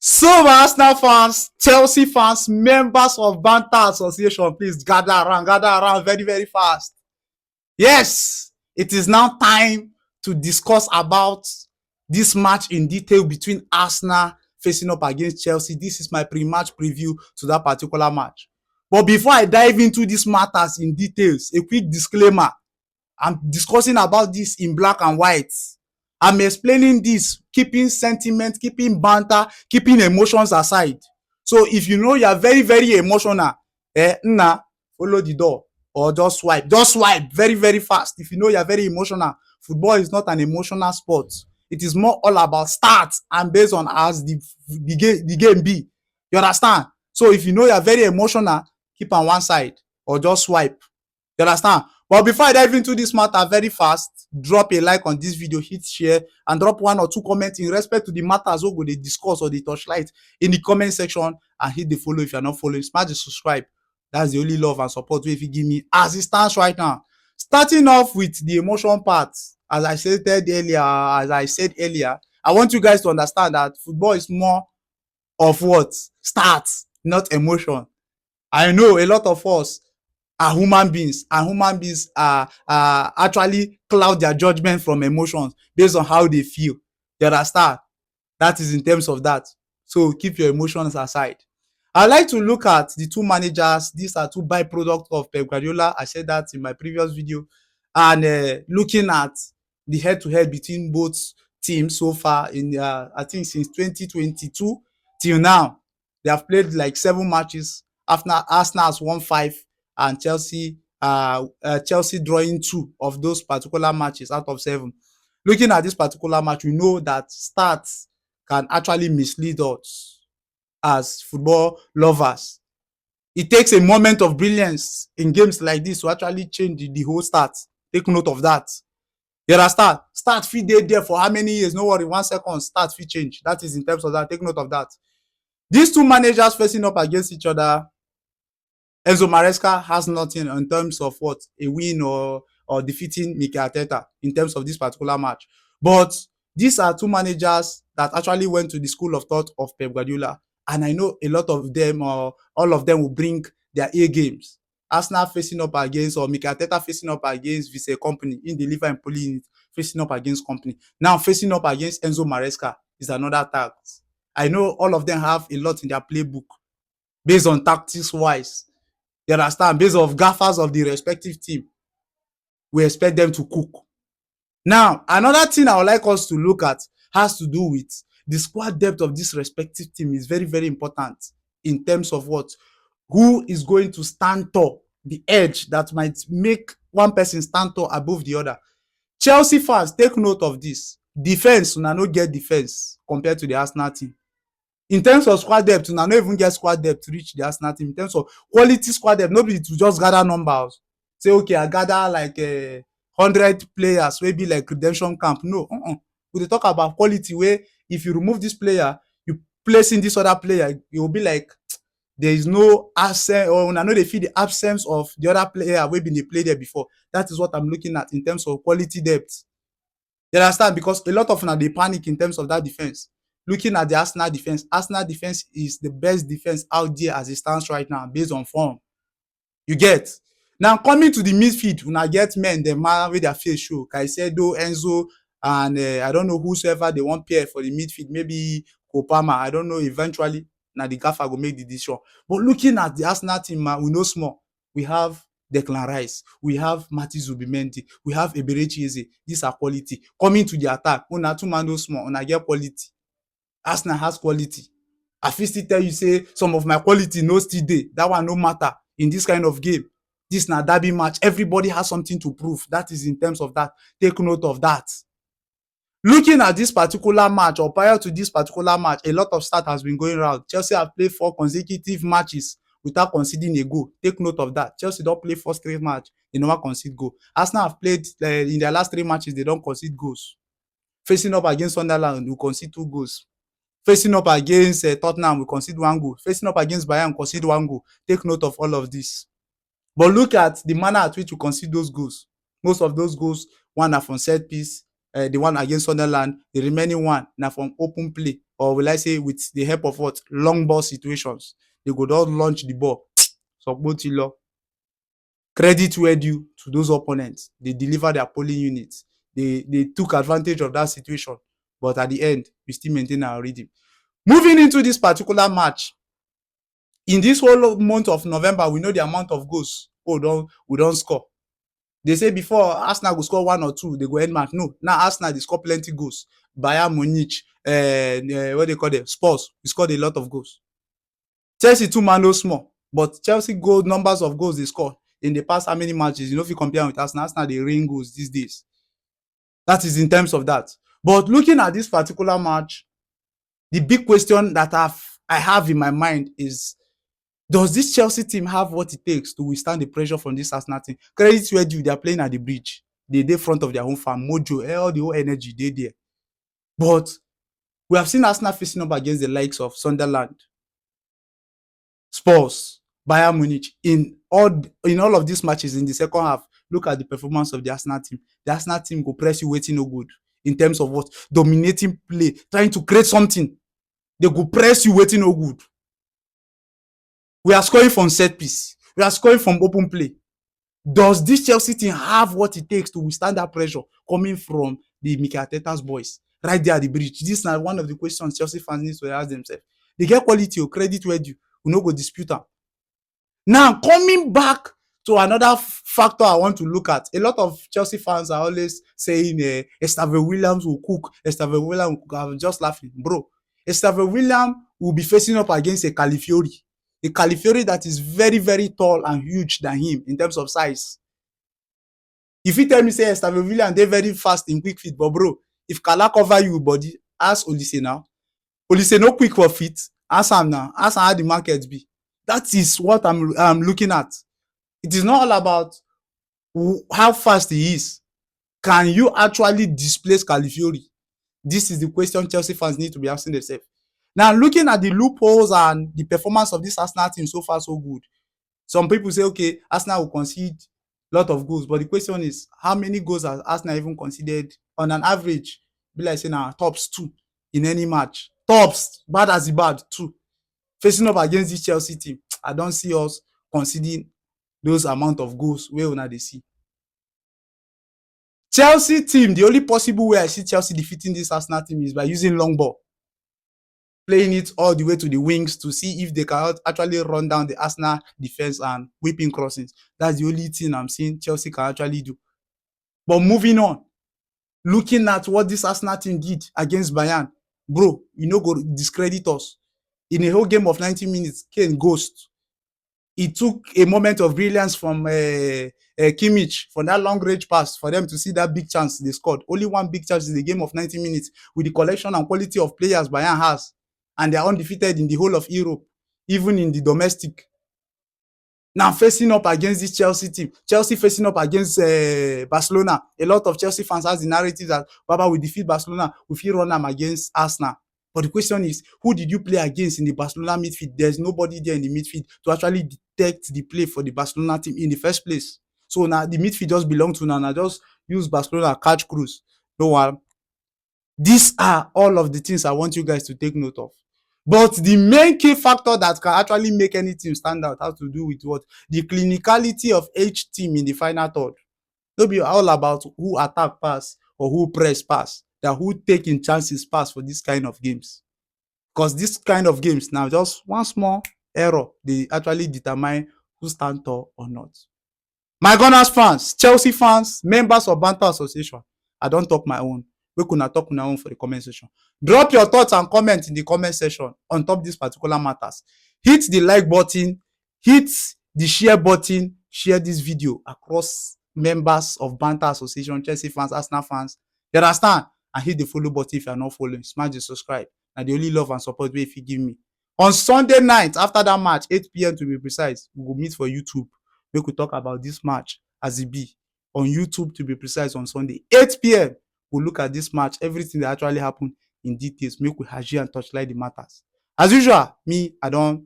So, my Arsenal fans, Chelsea fans, members of Banter Association, please gather around very, very fast. Yes, it is now time to discuss about this match in detail between Arsenal facing up against Chelsea. This is my pre-match preview to that particular match. But before I dive into these matters in details, a quick disclaimer. I'm discussing about this in black and white. I'm explaining this, keeping sentiment, keeping banter, keeping emotions aside. So if you know you're very, very emotional, follow the door or just swipe. Just swipe very, very fast. If you know you're very emotional, football is not an emotional sport. It is more all about stats and based on as the game be. You understand? So if you know you're very emotional, keep on one side or just swipe. You understand? But before I dive into this matter very fast, drop a like on this video, hit share, and drop 1 or 2 comments in respect to the matters we go dey discuss or dey touchlight in the comment section, and hit the follow if you're not following. Smash the subscribe. That's the only love and support wey if you give me as it stands right now. Starting off with the emotion part, as I said earlier, I want you guys to understand that football is more of what? Stats, not emotion. I know a lot of us are human beings, and human beings are actually cloud their judgment from emotions based on how they feel. You understand? That is in terms of that. So keep your emotions aside. I like to look at the 2 managers. These are 2 byproducts of Pep Guardiola. I said that in my previous video. And looking at the head-to-head between both teams so far in I think since 2022 till now, they have played like 7 matches. After Arsenal has won 5 and Chelsea drawing 2 of those particular matches out of 7. Looking at this particular match, we know that stats can actually mislead us as football lovers. It takes a moment of brilliance in games like this to actually change the whole stats. Take note of that. You understand? Stats fit dey there for how many years? No worry, 1 second, stats fit change. That is in terms of that. Take note of that. These 2 managers facing up against each other, Enzo Maresca has nothing in terms of what? A win or defeating Mikel Arteta in terms of this particular match. But these are 2 managers that actually went to the school of thought of Pep Guardiola. And I know a lot of them, or all of them, will bring their A games. Arsenal facing up against, or Mikel Arteta facing up against Vise Company in the Liver and Poli unit, facing up against Company. Now facing up against Enzo Maresca is another task. I know all of them have a lot in their playbook based on tactics wise. You understand? Based on gaffers of the respective team, we expect them to cook. Now, another thing I would like us to look at has to do with the squad depth of this respective team is very, very important in terms of what? Who is going to stand tall, the edge that might make one person stand tall above the other. Chelsea fans, take note of this. Defense, una no get defense compared to the Arsenal team. In terms of squad depth, una no even get squad depth to reach the Arsenal team. In terms of quality squad depth, nobody to just gather numbers. Say, okay, I gather like 100 players, wey be like redemption camp. No, we dey talk about quality where if you remove this player, you place in this other player, it will be like there is no absence, or una no dey feel the absence of the other player wey been dey play there before. That is what I'm looking at in terms of quality depth. You understand? Because a lot of una dey panic in terms of that defense. Looking at the Arsenal defense is the best defense out there as it stands right now based on form. You get? Now coming to the midfield, una get men dem wey their face show. Caicedo, Enzo, and I don't know whosoever they wan pair for the midfield. Maybe Kopama. I don't know. Eventually, na the gaffer go make the decision. But looking at the Arsenal team, we know small. We have Declan Rice, we have Matthew Zubimendi, we have Eberechi Eze. These are quality. Coming to the attack, una 2 man no small, una get quality. Arsenal has quality. I fit still tell you say some of my quality no still dey. That one no matter in this kind of game. This na derby match. Everybody has something to prove. That is in terms of that. Take note of that. Looking at this particular match, or prior to this particular match, a lot of stats has been going around. Chelsea have played 4 consecutive matches without conceding a goal. Take note of that. Chelsea don play 4 straight match, they never concede goal. Arsenal have played in their last 3 matches, they don concede goals. Facing up against Sunderland, we concede 2 goals. Facing up against Tottenham, we concede 1 goal. Facing up against Bayern, we concede 1 goal. Take note of all of this. But look at the manner at which we concede those goals. Most of those goals, one are from set piece, the one against Sunderland, the remaining one na from open play or will I say with the help of what? Long ball situations. They go don launch the ball. Sokpo ti lọ. Credit where due to those opponents. They deliver their polling units. They took advantage of that situation. But at the end, we still maintain our rhythm. Moving into this particular match, in this whole month of November, we know the amount of goals we don't score. They say before Arsenal go score 1 or 2, they go end match. No, now Arsenal they score plenty goals. Bayern Munich, what they call them, Spurs, we scored a lot of goals. Chelsea too man no small, but Chelsea goal numbers of goals they score in the past how many matches? You know if you compare with Arsenal, Arsenal they rain goals these days. That is in terms of that. But looking at this particular match, the big question that I have in my mind is, does this Chelsea team have what it takes to withstand the pressure from this Arsenal team? Credit where due, they are playing at the bridge. They front of their home fan, mojo, all the whole energy, they there. But we have seen Arsenal facing up against the likes of Sunderland, Spurs, Bayern Munich in all of these matches in the second half. Look at the performance of the Arsenal team. The Arsenal team go press you waiting no good in terms of what? Dominating play, trying to create something. They go press you waiting no good. We are scoring from set piece. We are scoring from open play. Does this Chelsea team have what it takes to withstand that pressure coming from the Mikel Arteta's boys right there at the bridge? This is one of the questions Chelsea fans need to ask themselves. They get quality or credit where due. We no go dispute them. Now, coming back to another factor I want to look at, a lot of Chelsea fans are always saying Estevao Williams will cook. Estevao Williams will cook. I'm just laughing. Bro, Estevao Williams will be facing up against a Calafiori. A Calafiori that is very, very tall and huge than him in terms of size. If you tell me, say, Estevao Williams, they're very fast in quick feet, but bro, if Kala cover you body, ask Olise now. Olise no quick for feet. Ask him now. Ask him how the market be. That is what I'm looking at. It is not all about how fast he is. Can you actually displace Calafiori? This is the question Chelsea fans need to be asking themselves. Now, looking at the loopholes and the performance of this Arsenal team so far, so good. Some people say, okay, Arsenal will concede a lot of goals. But the question is, how many goals has Arsenal even conceded on an average? Be like saying, tops 2 in any match. Tops, bad as the bad, 2. Facing up against this Chelsea team, I don't see us conceding those amount of goals where una dey see. Chelsea team, the only possible way I see Chelsea defeating this Arsenal team is by using long ball. Playing it all the way to the wings to see if they can actually run down the Arsenal defense and whipping crossings. That's the only thing I'm seeing Chelsea can actually do. But moving on, looking at what this Arsenal team did against Bayern, bro, you know, go discredit us. In a whole game of 90 minutes, Kane ghost. It took a moment of brilliance from Kimmich for that long range pass for them to see that big chance they scored. Only one big chance in the game of 90 minutes with the collection and quality of players Bayern has. And they are undefeated in the whole of Europe, even in the domestic. Now facing up against this Chelsea team, Chelsea facing up against Barcelona. A lot of Chelsea fans has the narrative that Baba will defeat Barcelona, we feel run them against Arsenal. But the question is, who did you play against in the Barcelona midfield? There's nobody there in the midfield to actually detect the play for the Barcelona team in the first place. So now the midfield just belongs to Nana. Just use Barcelona catch cruise. No one. These are all of the things I want you guys to take note of. But the main key factor that can actually make any team stand out has to do with what? The clinicality of each team in the final third. It'll be all about who attack pass or who press pass, that who taking chances pass for this kind of games. Because this kind of games now, just one small error, they actually determine who stand tall or not. My Gunners fans, Chelsea fans, members of Banter Association, I don't talk my own. We could not talk my own for the comment section. Drop your thoughts and comment in the comment section on top these particular matters. Hit the like button, hit the share button, share this video across members of Banter Association, Chelsea fans, Arsenal fans. You understand? And hit the follow button if you are not following. Smash the subscribe. And the only love and support if you give me. On Sunday night, after that match, 8 p.m. to be precise, we will meet for YouTube. We could talk about this match as it be. On YouTube, to be precise, on Sunday, 8 p.m. We'll look at this match, everything that actually happened in details. Make we haji and touchlight the matters. As usual, me, I don't